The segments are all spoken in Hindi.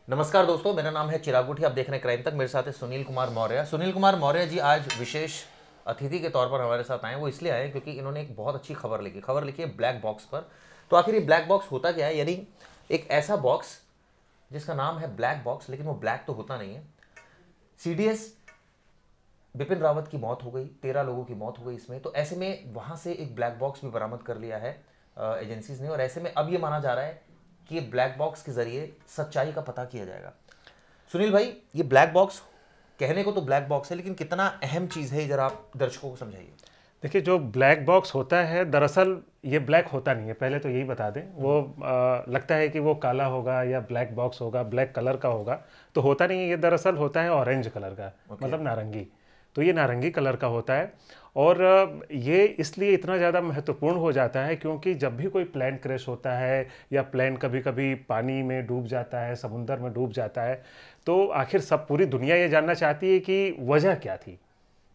नमस्कार दोस्तों, मेरा नाम है चिराग गुठी। आप देख रहे हैं क्राइम तक। मेरे साथ है सुनील कुमार मौर्य। सुनील कुमार मौर्य जी आज विशेष अतिथि के तौर पर हमारे साथ आए हैं। वो इसलिए आए हैं क्योंकि इन्होंने एक बहुत अच्छी खबर लिखी है ब्लैक बॉक्स पर। तो आखिर ये ब्लैक बॉक्स होता क्या है? यानी एक ऐसा बॉक्स जिसका नाम है ब्लैक बॉक्स, लेकिन वो ब्लैक तो होता नहीं है। सीडीएस बिपिन रावत की मौत हो गई, 13 लोगों की मौत हो गई इसमें। तो ऐसे में वहाँ से एक ब्लैक बॉक्स भी बरामद कर लिया है एजेंसीज ने, और ऐसे में अब ये माना जा रहा है कि ये ब्लैक बॉक्स के जरिए सच्चाई का पता किया जाएगा। सुनील भाई, ये ब्लैक बॉक्स कहने को तो ब्लैक बॉक्स है, लेकिन कितना अहम चीज़ है ये जरा आप दर्शकों को समझाइए। देखिए, जो ब्लैक बॉक्स होता है दरअसल ये ब्लैक होता नहीं है, पहले तो यही बता दें। वो लगता है कि वो काला होगा या ब्लैक बॉक्स होगा, ब्लैक कलर का होगा, तो होता नहीं है। ये दरअसल होता है ऑरेंज कलर का, मतलब नारंगी। तो ये नारंगी कलर का होता है। और ये इसलिए इतना ज़्यादा महत्वपूर्ण हो जाता है क्योंकि जब भी कोई प्लेन क्रैश होता है या प्लेन कभी कभी पानी में डूब जाता है, समुंदर में डूब जाता है, तो आखिर सब पूरी दुनिया ये जानना चाहती है कि वजह क्या थी।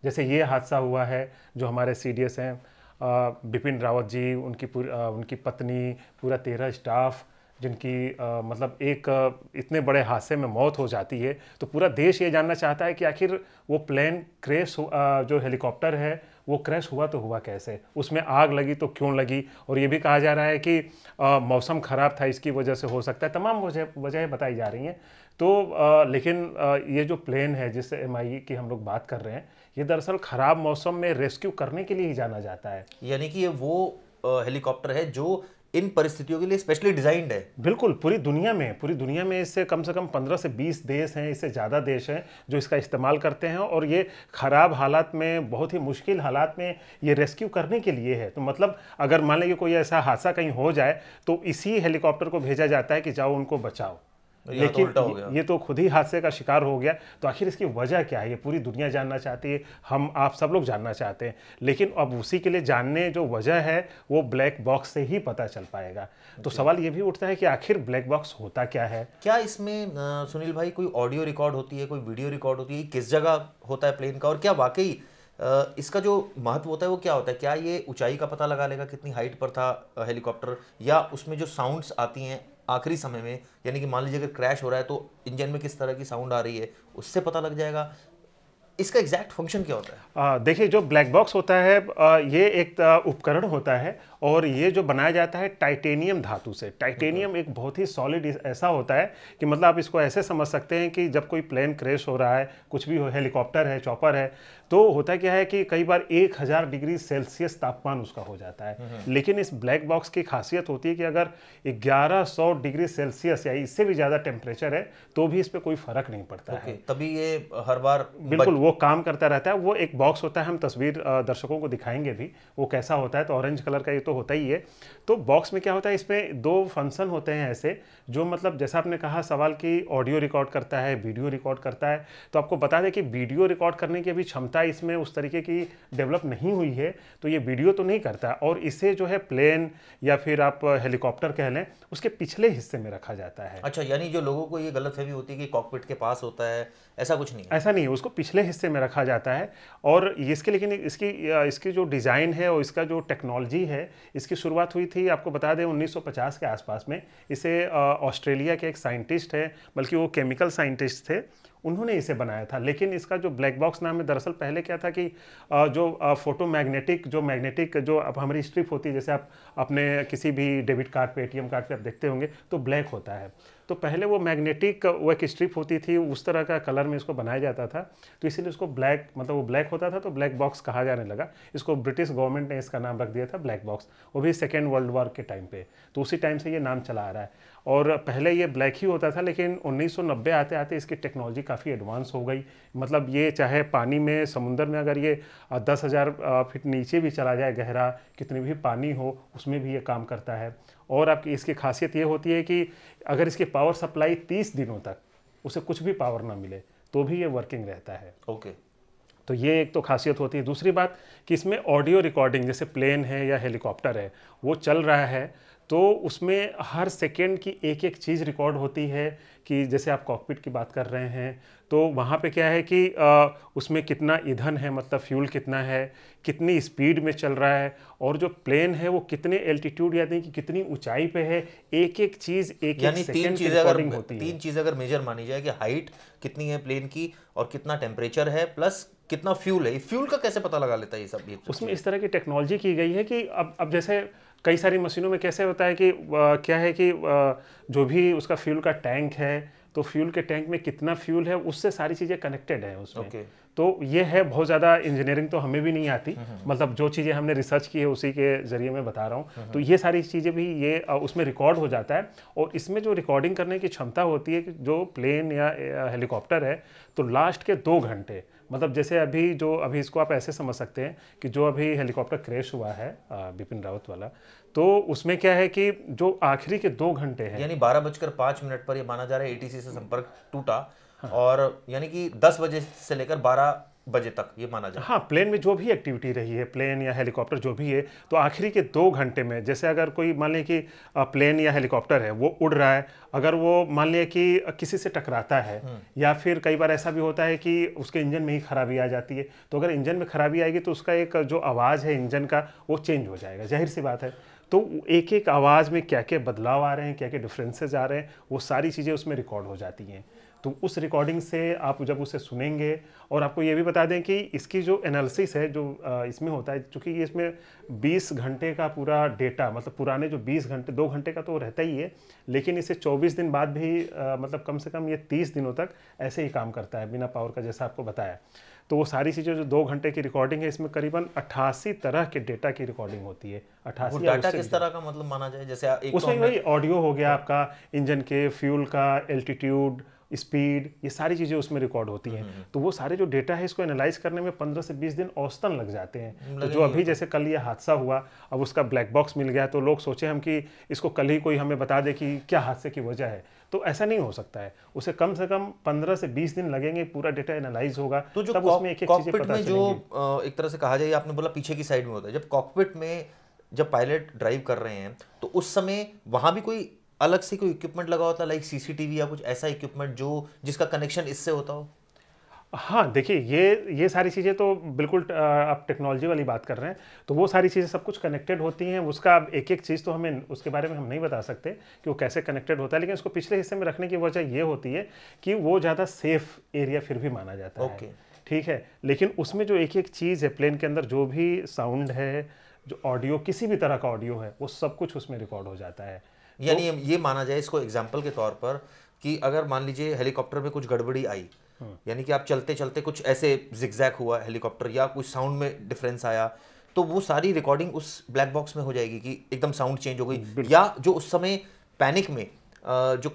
जैसे ये हादसा हुआ है, जो हमारे सीडीएस हैं बिपिन रावत जी, उनकी पत्नी, पूरा 13 स्टाफ, जिनकी मतलब एक इतने बड़े हादसे में मौत हो जाती है, तो पूरा देश ये जानना चाहता है कि आखिर वो प्लेन क्रैश जो हेलीकॉप्टर है वो क्रैश हुआ तो हुआ कैसे, उसमें आग लगी तो क्यों लगी। और ये भी कहा जा रहा है कि मौसम ख़राब था, इसकी वजह से हो सकता है, तमाम वजह बताई जा रही हैं। तो लेकिन ये जो प्लेन है जिससे एमआई की हम लोग बात कर रहे हैं, ये दरअसल ख़राब मौसम में रेस्क्यू करने के लिए ही जाना जाता है। यानी कि ये वो हेलीकॉप्टर है जो इन परिस्थितियों के लिए स्पेशली डिजाइंड है। बिल्कुल, पूरी दुनिया में इससे कम से कम 15 से 20 देश हैं, इससे ज़्यादा देश हैं जो इसका इस्तेमाल करते हैं। और ये ख़राब हालात में, बहुत ही मुश्किल हालात में ये रेस्क्यू करने के लिए है। तो मतलब अगर मान लीजिए कोई ऐसा हादसा कहीं हो जाए तो इसी हेलीकॉप्टर को भेजा जाता है कि जाओ उनको बचाओ। यहाँ तो लेकिन उल्टा हो गया। ये तो खुद ही हादसे का शिकार हो गया। तो आखिर इसकी वजह क्या है, ये पूरी दुनिया जानना चाहती है, हम आप सब लोग जानना चाहते हैं। लेकिन अब उसी के लिए जानने जो वजह है वो ब्लैक बॉक्स से ही पता चल पाएगा। तो सवाल ये भी उठता है कि आखिर ब्लैक बॉक्स होता क्या है। क्या इसमें सुनील भाई कोई ऑडियो रिकॉर्ड होती है, कोई वीडियो रिकॉर्ड होती है, किस जगह होता है प्लेन का, और क्या वाकई इसका जो महत्व होता है वो क्या होता है? क्या ये ऊंचाई का पता लगा लेगा, कितनी हाइट पर था हेलीकॉप्टर, या उसमें जो साउंड्स आती हैं आखिरी समय में, यानी कि मान लीजिए अगर क्रैश हो रहा है तो इंजन में किस तरह की साउंड आ रही है, उससे पता लग जाएगा? इसका एग्जैक्ट फंक्शन क्या होता है? देखिए, जो ब्लैक बॉक्स होता है ये एक उपकरण होता है, और ये जो बनाया जाता है टाइटेनियम धातु से। टाइटेनियम एक बहुत ही सॉलिड ऐसा होता है कि मतलब आप इसको ऐसे समझ सकते हैं कि जब कोई प्लेन क्रैश हो रहा है, कुछ भी हो, हेलीकॉप्टर है, चॉपर है, तो होता क्या है कि कई बार 1000 डिग्री सेल्सियस तापमान उसका हो जाता है। लेकिन इस ब्लैक बॉक्स की खासियत होती है कि अगर 1100 डिग्री सेल्सियस या इससे भी ज़्यादा टेम्परेचर है तो भी इस पर कोई फर्क नहीं पड़ता है। तभी ये हर बार बिल्कुल वो काम करता रहता है। वो एक बॉक्स होता है, हम तस्वीर दर्शकों को दिखाएंगे भी वो कैसा होता है। तो ऑरेंज कलर का ये तो होता ही है। तो बॉक्स में क्या होता है, इसमें 2 फंक्शन होते हैं ऐसे, जो मतलब जैसा आपने कहा सवाल की ऑडियो रिकॉर्ड करता है, वीडियो रिकॉर्ड करता है। तो आपको बता दें कि वीडियो रिकॉर्ड करने की अभी क्षमता इसमें उस तरीके की डेवलप नहीं हुई है, तो ये वीडियो तो नहीं करता। और इसे जो है प्लेन या फिर आप हेलीकॉप्टर कह लें, उसके पिछले हिस्से में रखा जाता है। अच्छा, यानी जो लोगों को ये गलतफहमी होती है कि कॉकपिट के पास होता है, ऐसा कुछ नहीं है। ऐसा नहीं है, उसको पिछले हिस्से में रखा जाता है। और इसके लेकिन इसकी जो डिज़ाइन है और इसका जो टेक्नोलॉजी है, इसकी शुरुआत हुई थी, आपको बता दें, 1950 के आसपास में। इसे ऑस्ट्रेलिया के एक साइंटिस्ट है, बल्कि वो केमिकल साइंटिस्ट थे, उन्होंने इसे बनाया था। लेकिन इसका जो ब्लैक बॉक्स नाम है, दरअसल पहले क्या था कि जो फोटो मैग्नेटिक जो अब हमारी स्ट्रिप होती है, जैसे आप अपने किसी भी डेबिट कार्ड पे, एटीएम कार्ड पे आप देखते होंगे तो ब्लैक होता है। तो पहले वो मैग्नेटिक वो एक स्ट्रिप होती थी, उस तरह का कलर में इसको बनाया जाता था। तो इसीलिए उसको ब्लैक, मतलब वो ब्लैक होता था तो ब्लैक बॉक्स कहा जाने लगा। इसको ब्रिटिश गवर्नमेंट ने इसका नाम रख दिया था ब्लैक बॉक्स, वो भी सेकेंड वर्ल्ड वॉर के टाइम पे। तो उसी टाइम से ये नाम चला आ रहा है। और पहले ये ब्लैक ही होता था, लेकिन 1990 आते आते इसकी टेक्नोलॉजी काफ़ी एडवांस हो गई। मतलब ये चाहे पानी में, समुंदर में अगर ये 10,000 फीट नीचे भी चला जाए, गहरा कितनी भी पानी हो, उसमें भी ये काम करता है। और आपकी इसकी खासियत ये होती है कि अगर इसकी पावर सप्लाई 30 दिनों तक उसे कुछ भी पावर ना मिले तो भी ये वर्किंग रहता है। ओके। तो ये एक तो खासियत होती है। दूसरी बात कि इसमें ऑडियो रिकॉर्डिंग, जैसे प्लेन है या हेलीकॉप्टर है वो चल रहा है, तो उसमें हर सेकेंड की एक एक चीज़ रिकॉर्ड होती है कि जैसे आप कॉकपिट की बात कर रहे हैं तो वहाँ पे क्या है कि उसमें कितना ईंधन है, मतलब फ्यूल कितना है, कितनी स्पीड में चल रहा है, और जो प्लेन है वो कितने एल्टीट्यूड यानी कि कितनी ऊंचाई पे है, एक एक चीज़ एक एक सेकेंड की रिकॉर्डिंग होती है। तीन चीज़ अगर मेजर मानी जाए कि हाइट कितनी है प्लेन की और कितना टेम्परेचर है प्लस कितना फ्यूल है, फ्यूल का कैसे पता लगा लेता है ये सब? उसमें इस तरह की टेक्नोलॉजी की गई है कि अब जैसे कई सारी मशीनों में कैसे होता है कि क्या है कि जो भी उसका फ्यूल का टैंक है तो फ्यूल के टैंक में कितना फ्यूल है उससे सारी चीज़ें कनेक्टेड है उसमें। तो ये है बहुत ज़्यादा इंजीनियरिंग तो हमें भी नहीं आती, मतलब जो चीज़ें हमने रिसर्च की है उसी के ज़रिए मैं बता रहा हूँ। तो ये सारी चीज़ें भी ये उसमें रिकॉर्ड हो जाता है, और इसमें जो रिकॉर्डिंग करने की क्षमता होती है कि जो प्लेन या हेलीकॉप्टर है तो लास्ट के 2 घंटे, मतलब जैसे अभी इसको आप ऐसे समझ सकते हैं कि जो अभी हेलीकॉप्टर क्रैश हुआ है बिपिन रावत वाला, तो उसमें क्या है कि जो आखिरी के 2 घंटे हैं, यानी 12:05 पर ये माना जा रहा है एटीसी से संपर्क टूटा। हाँ। और यानी कि 10 बजे से लेकर 12 बजे तक ये माना जाए। हाँ, प्लेन में जो भी एक्टिविटी रही है, प्लेन या हेलीकॉप्टर जो भी है, तो आखिरी के 2 घंटे में जैसे अगर कोई मान लें कि प्लेन या हेलीकॉप्टर है वो उड़ रहा है, अगर वो मान लिया कि किसी से टकराता है या फिर कई बार ऐसा भी होता है कि उसके इंजन में ही खराबी आ जाती है, तो अगर इंजन में खराबी आएगी तो उसका एक जो आवाज़ है इंजन का वो चेंज हो जाएगा, जाहिर सी बात है। तो एक एक आवाज़ में क्या क्या बदलाव आ रहे हैं, क्या क्या डिफरेंसेस आ रहे हैं, वो सारी चीज़ें उसमें रिकॉर्ड हो जाती हैं। तो उस रिकॉर्डिंग से आप जब उसे सुनेंगे, और आपको ये भी बता दें कि इसकी जो एनालिसिस है जो इसमें होता है, चूँकि ये इसमें 20 घंटे का पूरा डेटा, मतलब पुराने जो 20 घंटे 2 घंटे का तो रहता ही है, लेकिन इसे 24 दिन बाद भी मतलब कम से कम ये 30 दिनों तक ऐसे ही काम करता है बिना पावर का, जैसा आपको बताया। तो वो सारी चीज़ें जो 2 घंटे की रिकॉर्डिंग है, इसमें करीबन 88 तरह के डेटा की रिकॉर्डिंग होती है। 88 डाटा किस तरह का मतलब माना जाए? जैसे एक उसमें वही ऑडियो हो गया आपका, इंजन के फ्यूल का एल्टीट्यूड, स्पीड, ये सारी चीज़ें उसमें रिकॉर्ड होती हैं। तो वो सारे जो डेटा है इसको एनालाइज करने में 15 से 20 दिन औसतन लग जाते हैं। तो जो अभी जैसे कल ये हादसा हुआ, अब उसका ब्लैक बॉक्स मिल गया, तो लोग सोचे हम कि इसको कल ही कोई हमें बता दे कि क्या हादसे की वजह है, तो ऐसा नहीं हो सकता है। उसे कम से कम 15 से 20 दिन लगेंगे, पूरा डेटा एनालाइज होगा, तो जो तब उसमें एक एक चीज़ें पता में जो एक तरह से कहा जाए, आपने बोला पीछे की साइड में होता है, जब कॉकपिट में जब पायलट ड्राइव कर रहे हैं तो उस समय वहां भी कोई अलग से कोई इक्विपमेंट लगा होता है, लाइक सीसीटीवी या कुछ ऐसा इक्विपमेंट जो जिसका कनेक्शन इससे होता हो? हाँ, देखिए ये सारी चीज़ें तो बिल्कुल आप टेक्नोलॉजी वाली बात कर रहे हैं, तो वो सारी चीज़ें सब कुछ कनेक्टेड होती हैं। उसका अब एक एक चीज़ तो हमें उसके बारे में हम नहीं बता सकते कि वो कैसे कनेक्टेड होता है, लेकिन उसको पिछले हिस्से में रखने की वजह ये होती है कि वो ज़्यादा सेफ एरिया फिर भी माना जाता है। ठीक है, लेकिन उसमें जो एक एक चीज़ है प्लेन के अंदर, जो भी साउंड है, जो ऑडियो, किसी भी तरह का ऑडियो है, वो सब कुछ उसमें रिकॉर्ड हो जाता है। यानी ये माना जाए इसको एग्जाम्पल के तौर पर कि अगर मान लीजिए हेलीकॉप्टर में कुछ गड़बड़ी आई, यानी कि आप चलते चलते कुछ ऐसे जिगजैग हुआ हेलीकॉप्टर या कुछ साउंड में डिफरेंस आया, तो वो सारी रिकॉर्डिंग उस ब्लैक बॉक्स में हो जाएगी कि एकदम साउंड चेंज हो गई, या जो उस समय पैनिक में जो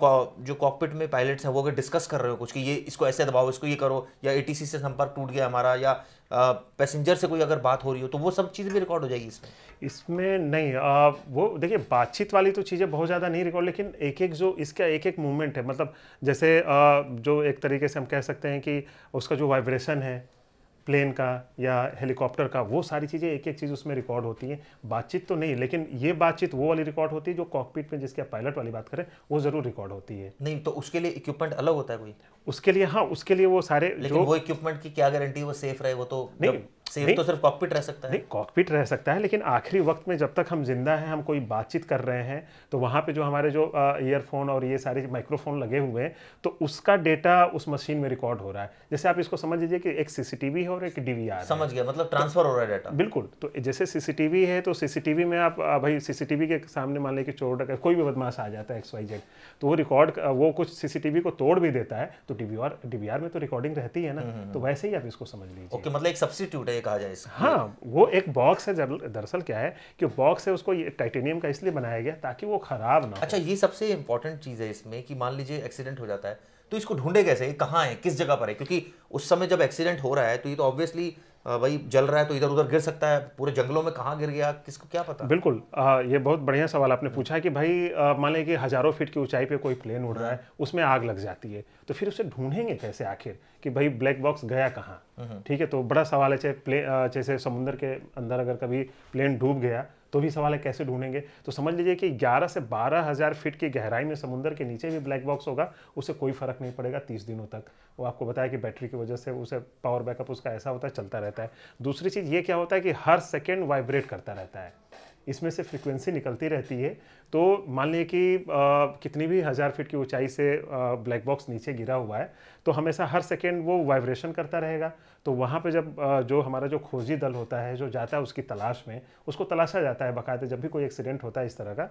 कॉकपिट में पायलट्स हैं वो अगर डिस्कस कर रहे हो कुछ कि ये इसको ऐसे दबाओ, इसको ये करो, या एटीसी से संपर्क टूट गया हमारा, या पैसेंजर से कोई अगर बात हो रही हो, तो वो सब चीज़ें भी रिकॉर्ड हो जाएगी इसमें नहीं, वो देखिए बातचीत वाली तो चीज़ें बहुत ज़्यादा नहीं रिकॉर्ड, लेकिन एक एक जो इसका एक एक मूवमेंट है, मतलब जैसे जो एक तरीके से हम कह सकते हैं कि उसका जो वाइब्रेशन है प्लेन का या हेलीकॉप्टर का, वो सारी चीज़ें एक एक चीज़ उसमें रिकॉर्ड होती हैं। बातचीत तो नहीं, लेकिन ये बातचीत वो वाली रिकॉर्ड होती है जो कॉकपिट में, जिसके आप पायलट वाली बात करें, वो ज़रूर रिकॉर्ड होती है। नहीं तो उसके लिए इक्विपमेंट अलग होता है कोई? उसके लिए हाँ, उसके लिए वो सारे, लेकिन वो इक्विपमेंट की क्या गारंटी वो सेफ रहे? वो तो नहीं, सेफ तो सिर्फ कॉकपिट रह सकता है। नहीं, कॉकपिट रह सकता है, लेकिन आखिरी वक्त में जब तक हम जिंदा हैं, हम कोई बातचीत कर रहे हैं, तो वहाँ पे जो हमारे जो ईयरफोन और ये सारे माइक्रोफोन लगे हुए हैं, तो उसका डेटा उस मशीन में रिकॉर्ड हो रहा है। जैसे आप इसको समझ लीजिए कि एक सीसीटीवी है और एक डीवीआर। समझ गया, मतलब ट्रांसफर हो रहा है डाटा। बिल्कुल। तो जैसे सीसीटीवी है, तो सीसीटीवी में आप भाई सीसीटीवी के सामने मान लें कि चोर डकैत कोई भी बदमाश आ जाता है XYZ, तो वो रिकॉर्ड, वो कुछ सीसीटीवी को तोड़ भी देता है, तो डीवीआर में तो रिकॉर्डिंग रहती है ना, तो वैसे ही आप इसको समझ लीजिए। ओके, मतलब एक सब्स्टिट्यूट है, कहा जाए इसका। हाँ, वो एक बॉक्स है। दरअसल क्या है कि बॉक्स है, उसको टाइटेनियम का इसलिए बनाया गया ताकि वो खराब ना हो। अच्छा, ये सबसे इंपॉर्टेंट चीज़ है इसमें कि मान लीजिए एक्सीडेंट हो जाता है, तो इसको ढूंढे कैसे, कहाँ है, किस जगह पर है? क्योंकि उस समय जब एक्सीडेंट हो रहा है तो ये तो ऑब्वियसली भाई जल रहा है, तो इधर उधर गिर सकता है, पूरे जंगलों में कहाँ गिर गया, किसको क्या पता। बिल्कुल, ये बहुत बढ़िया सवाल आपने पूछा कि भाई मान लें कि हजारों फीट की ऊंचाई पे कोई प्लेन उड़ रहा है, उसमें आग लग जाती है, तो फिर उसे ढूंढेंगे कैसे आखिर कि भाई ब्लैक बॉक्स गया कहाँ? ठीक है, तो बड़ा सवाल है। जैसे समुद्र के अंदर अगर कभी प्लेन डूब गया तो भी सवाल है कैसे ढूंढेंगे। तो समझ लीजिए कि 11 से 12,000 फीट की गहराई में समुद्र के नीचे भी ब्लैक बॉक्स होगा, उससे कोई फर्क नहीं पड़ेगा 30 दिनों तक। वो आपको बताया कि बैटरी की वजह से उसे पावर बैकअप उसका ऐसा होता है, चलता रहता है। दूसरी चीज़ ये क्या होता है कि हर सेकेंड वाइब्रेट करता रहता है, इसमें से फ्रीक्वेंसी निकलती रहती है। तो मान लीजिए कि कितनी भी 1000 फीट की ऊंचाई से ब्लैक बॉक्स नीचे गिरा हुआ है, तो हमेशा हर सेकेंड वो वाइब्रेशन करता रहेगा। तो वहाँ पे जब जो हमारा जो खोजी दल होता है जो जाता है उसकी तलाश में, उसको तलाशा जाता है बाकायदा। जब भी कोई एक्सीडेंट होता है इस तरह का,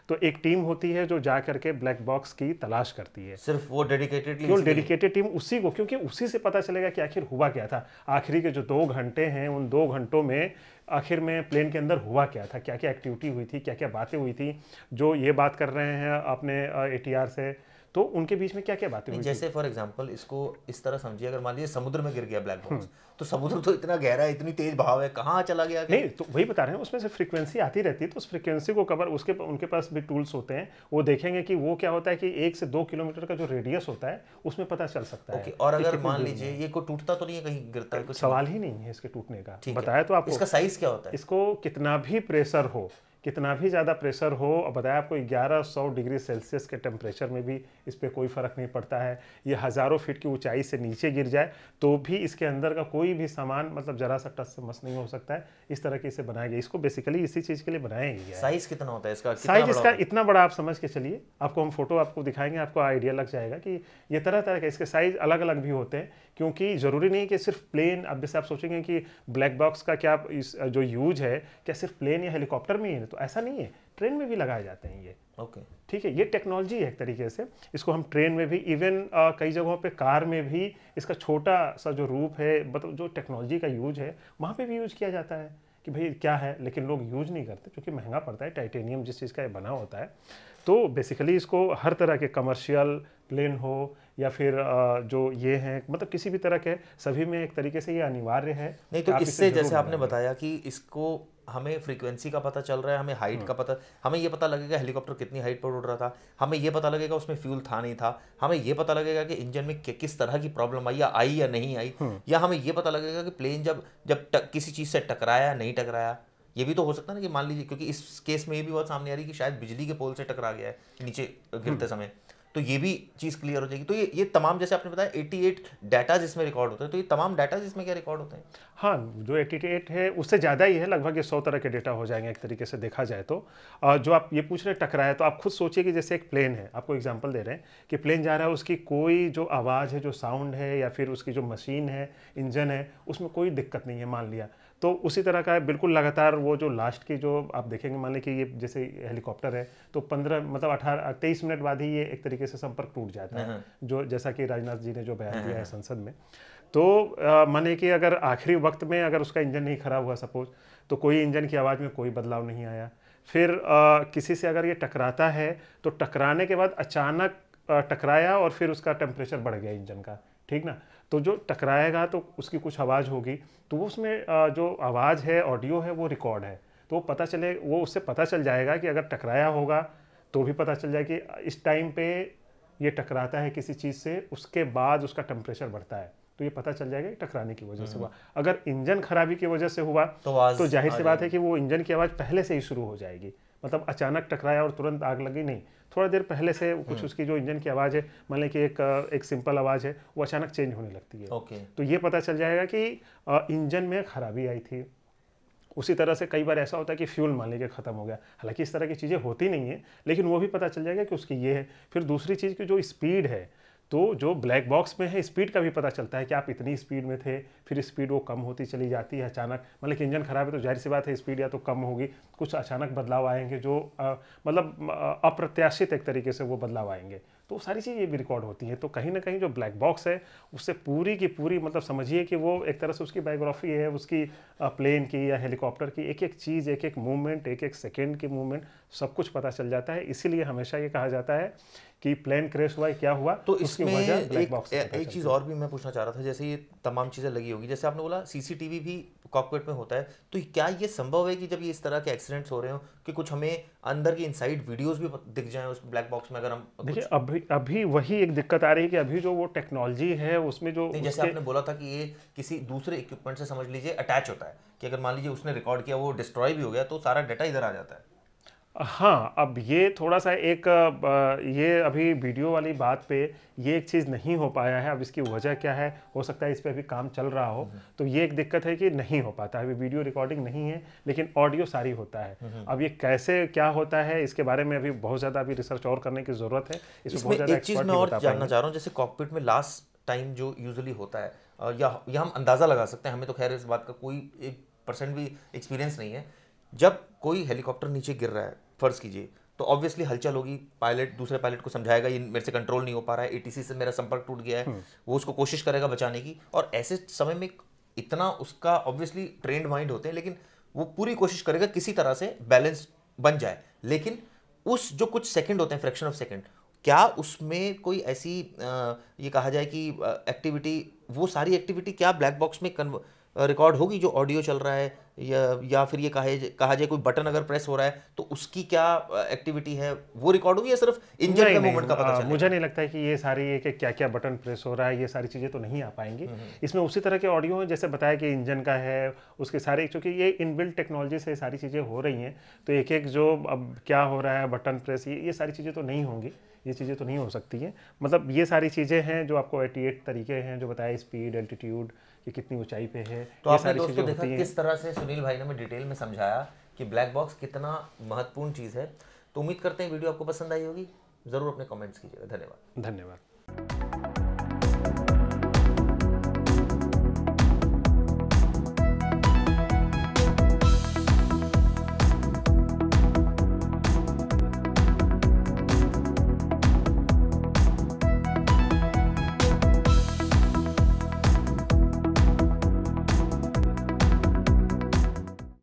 तो एक टीम होती है जो जा करके ब्लैक बॉक्स की तलाश करती है। सिर्फ वो डेडिकेटेड टीम उसी को, क्योंकि उसी से पता चलेगा कि आखिर हुआ क्या था। आखिरी के जो 2 घंटे हैं, उन 2 घंटों में आखिर में प्लेन के अंदर हुआ क्या था, क्या क्या एक्टिविटी हुई थी, क्या क्या बातें हुई थी। जो ये बात कर रहे हैं अपने ATR से, तो उनके बीच में क्या क्या बातें हुई जैसे फॉर एग्जांपल इसको इस तरह समझिए, अगर मान लीजिए समुद्र में गिर गया ब्लैक बॉक्स, तो समुद्र तो इतना गहरा है, इतनी तेज बहाव है, कहाँ चला गया? नहीं, तो वही बता रहे हैं, उसमें से फ्रीक्वेंसी आती रहती है, तो उस फ्रीक्वेंसी को कवर उनके पास भी टूल्स होते हैं। वो देखेंगे कि वो क्या होता है कि 1 से 2 किलोमीटर का जो रेडियस होता है उसमें पता चल सकता है। और अगर मान लीजिए ये कोई टूटता तो नहीं है, कहीं गिरता है? कुछ सवाल ही नहीं है इसके टूटने का। बताया तो आपको। इसका साइज क्या होता है? इसको कितना भी प्रेशर हो, कितना भी ज़्यादा प्रेशर हो, और बताया आपको 1100 डिग्री सेल्सियस के टेम्परेचर में भी इस पर कोई फ़र्क नहीं पड़ता है। ये हज़ारों फीट की ऊंचाई से नीचे गिर जाए तो भी इसके अंदर का कोई भी सामान मतलब जरा सा टच से मस नहीं हो सकता है। इस तरह के इसे बनाया गया, इसको बेसिकली इसी चीज़ के लिए बनाया गया है। साइज़ कितना होता है इसका? साइज इसका इतना बड़ा आप समझ के चलिए, आपको हम फोटो आपको दिखाएंगे, आपको आइडिया लग जाएगा कि ये तरह तरह के इसके साइज अलग अलग भी होते हैं। क्योंकि ज़रूरी नहीं कि सिर्फ प्लेन, अब जैसे आप सोचेंगे कि ब्लैक बॉक्स का क्या जो यूज है क्या सिर्फ प्लेन या हेलीकॉप्टर में ही है, तो ऐसा नहीं है, ट्रेन में भी लगाए जाते हैं ये। ओके, ठीक है, ये टेक्नोलॉजी है एक तरीके से। इसको हम ट्रेन में भी, इवन कई जगहों पे कार में भी इसका छोटा सा जो रूप है, मतलब जो टेक्नोलॉजी का यूज है वहाँ पे भी यूज किया जाता है कि भाई क्या है, लेकिन लोग यूज नहीं करते क्योंकि महंगा पड़ता है। टाइटेनियम जिस चीज़ का ये बना होता है, तो बेसिकली इसको हर तरह के कमर्शियल प्लेन हो या फिर जो ये हैं, मतलब किसी भी तरह के, सभी में एक तरीके से ये अनिवार्य है। नहीं तो इससे जैसे आपने बताया कि इसको हमें फ्रीक्वेंसी का पता चल रहा है, हमें हाइट का पता, हमें ये पता लगेगा हेलीकॉप्टर कितनी हाइट पर उड़ रहा था, हमें ये पता लगेगा उसमें फ्यूल था नहीं था, हमें ये पता लगेगा कि इंजन में किस तरह की प्रॉब्लम आई या नहीं आई, या हमें ये पता लगेगा कि प्लेन जब किसी चीज़ से टकराया नहीं टकराया। ये भी तो हो सकता है ना कि मान लीजिए, क्योंकि इस केस में ये भी बात सामने आ रही है कि शायद बिजली के पोल से टकरा गया है नीचे गिरते समय, तो ये भी चीज़ क्लियर हो जाएगी। तो ये तमाम, जैसे आपने बताया 88 डाटा जिसमें रिकॉर्ड होते हैं, तो ये तमाम डाटा जिसमें क्या रिकॉर्ड होते हैं? हाँ, जो 88 है उससे ज़्यादा ही है, लगभग ये 100 तरह के डेटा हो जाएंगे एक तरीके से देखा जाए तो। जो आप ये पूछ रहे हैं टकराया, तो आप खुद सोचिए कि जैसे एक प्लेन है, आपको एग्जांपल दे रहे हैं कि प्लेन जा रहा है, उसकी कोई जो आवाज़ है, जो साउंड है, या फिर उसकी जो मशीन है, इंजन है, उसमें कोई दिक्कत नहीं है मान लिया, तो उसी तरह का है बिल्कुल लगातार। वो जो लास्ट की जो आप देखेंगे, मान लें कि ये जैसे हेलीकॉप्टर है, तो 15 मतलब 23 मिनट बाद ही ये एक तरीके से संपर्क टूट जाता है, जो जैसा कि राजनाथ जी ने जो बयान दिया है संसद में। तो माने कि अगर आखिरी वक्त में अगर उसका इंजन नहीं खराब हुआ सपोज, तो कोई इंजन की आवाज़ में कोई बदलाव नहीं आया। फिर किसी से अगर ये टकराता है, तो टकराने के बाद अचानक टकराया और फिर उसका टेम्परेचर बढ़ गया इंजन का, ठीक ना, तो जो टकराएगा तो उसकी कुछ आवाज़ होगी, तो उसमें जो आवाज़ है, ऑडियो है, वो रिकॉर्ड है, तो पता चले, वो उससे पता चल जाएगा कि अगर टकराया होगा तो भी पता चल जाएगा कि इस टाइम पे ये टकराता है किसी चीज़ से, उसके बाद उसका टेम्परेचर बढ़ता है, तो ये पता चल जाएगा कि टकराने की वजह से हुआ। अगर इंजन खराबी की वजह से हुआ तो जाहिर सी बात है कि वो इंजन की आवाज़ पहले से ही शुरू हो जाएगी। मतलब अचानक टकराया और तुरंत आग लगी नहीं, थोड़ा देर पहले से कुछ उसकी जो इंजन की आवाज़ है, मान लें कि एक सिंपल आवाज़ है, वो अचानक चेंज होने लगती है। तो ये पता चल जाएगा कि इंजन में खराबी आई थी। उसी तरह से कई बार ऐसा होता है कि फ्यूल मान लीजिए ख़त्म हो गया, हालांकि इस तरह की चीज़ें होती नहीं है, लेकिन वो भी पता चल जाएगा कि उसकी ये है। फिर दूसरी चीज़ की जो स्पीड है, तो जो ब्लैक बॉक्स में है स्पीड का भी पता चलता है कि आप इतनी स्पीड में थे, फिर स्पीड वो कम होती चली जाती है अचानक। मतलब कि इंजन खराब है तो जाहिर सी बात है स्पीड या तो कम होगी, कुछ अचानक बदलाव आएंगे जो मतलब अप्रत्याशित एक तरीके से वो बदलाव आएंगे, तो सारी चीज़ ये भी रिकॉर्ड होती है। तो कहीं ना कहीं जो ब्लैक बॉक्स है उससे पूरी की पूरी मतलब समझिए कि वो एक तरह से उसकी बायोग्राफी है, उसकी प्लेन की या हेलीकॉप्टर की एक एक चीज़, एक एक मूवमेंट, एक एक सेकेंड की मूवमेंट, सब कुछ पता चल जाता है। इसीलिए हमेशा ये कहा जाता है कि प्लेन क्रैश हुआ है, क्या हुआ, तो इसमें एक चीज़ और भी मैं पूछना चाह रहा था, जैसे ये तमाम चीज़ें लगी होगी, जैसे आपने बोला सीसीटीवी भी कॉकपिट में होता है, तो क्या ये संभव है कि जब ये इस तरह के एक्सीडेंट्स हो रहे हो कि कुछ हमें अंदर की इनसाइड वीडियोस भी दिख जाएं उस ब्लैक बॉक्स में? अगर हम देखिए अभी वही एक दिक्कत आ रही है कि अभी जो वो टेक्नोलॉजी है उसमें जो नहीं, जैसे आपने बोला था कि ये किसी दूसरे इक्विपमेंट से समझ लीजिए अटैच होता है, कि अगर मान लीजिए उसने रिकॉर्ड किया, वो डिस्ट्रॉय भी हो गया, तो सारा डाटा इधर आ जाता है। हाँ, अब ये थोड़ा सा एक ये अभी वीडियो वाली बात पे ये एक चीज़ नहीं हो पाया है। अब इसकी वजह क्या है, हो सकता है इस पे अभी काम चल रहा हो, तो ये एक दिक्कत है कि नहीं हो पाता है। अभी वीडियो रिकॉर्डिंग नहीं है लेकिन ऑडियो सारी होता है। अब ये कैसे क्या होता है इसके बारे में अभी बहुत ज़्यादा अभी रिसर्च और करने की ज़रूरत है। इसमें एक चीज़ मैं और जानना चाह रहा हूँ, जैसे कॉकपिट में लास्ट टाइम जो यूजुअली होता है, या हम अंदाज़ा लगा सकते हैं, हमें तो खैर इस बात का कोई 1% भी एक्सपीरियंस नहीं है, जब कोई हेलीकॉप्टर नीचे गिर रहा है फर्ज कीजिए, तो ऑब्वियसली हलचल होगी, पायलट दूसरे पायलट को समझाएगा ये मेरे से कंट्रोल नहीं हो पा रहा है, एटीसी से मेरा संपर्क टूट गया है, वो उसको कोशिश करेगा बचाने की, और ऐसे समय में इतना उसका ऑब्वियसली ट्रेंड माइंड होते हैं, लेकिन वो पूरी कोशिश करेगा किसी तरह से बैलेंस बन जाए। लेकिन उस जो कुछ सेकंड होते हैं, फ्रैक्शन ऑफ सेकंड, क्या उसमें कोई ऐसी ये कहा जाए कि एक्टिविटी, वो सारी एक्टिविटी क्या ब्लैक बॉक्स में रिकॉर्ड होगी जो ऑडियो चल रहा है, या फिर ये कहा जाए कोई बटन अगर प्रेस हो रहा है तो उसकी क्या एक्टिविटी है वो रिकॉर्ड होगी, या सिर्फ इंजन का मूवमेंट का पता चलेगा? मुझे नहीं लगता है कि ये सारी है कि क्या क्या बटन प्रेस हो रहा है, ये सारी चीज़ें तो नहीं आ पाएंगी। इसमें उसी तरह के ऑडियो है जैसे बताया कि इंजन का है, उसके सारे, क्योंकि ये इनबिल्ट टेक्नोलॉजी से सारी चीज़ें हो रही हैं, तो एक एक जो अब क्या हो रहा है बटन प्रेस, ये सारी चीज़ें तो नहीं होंगी, ये चीज़ें तो नहीं हो सकती हैं। मतलब ये सारी चीज़ें हैं जो आपको 88 तरीके हैं जो बताया, स्पीड, एल्टीट्यूड, कि कितनी ऊंचाई पे है, तो ये आपने सारी चीज़ें देखा होती हैं। किस तरह से सुनील भाई ने हमें डिटेल में समझाया कि ब्लैक बॉक्स कितना महत्वपूर्ण चीज़ है। तो उम्मीद करते हैं वीडियो आपको पसंद आई होगी, ज़रूर अपने कमेंट्स कीजिएगा। धन्यवाद। धन्यवाद।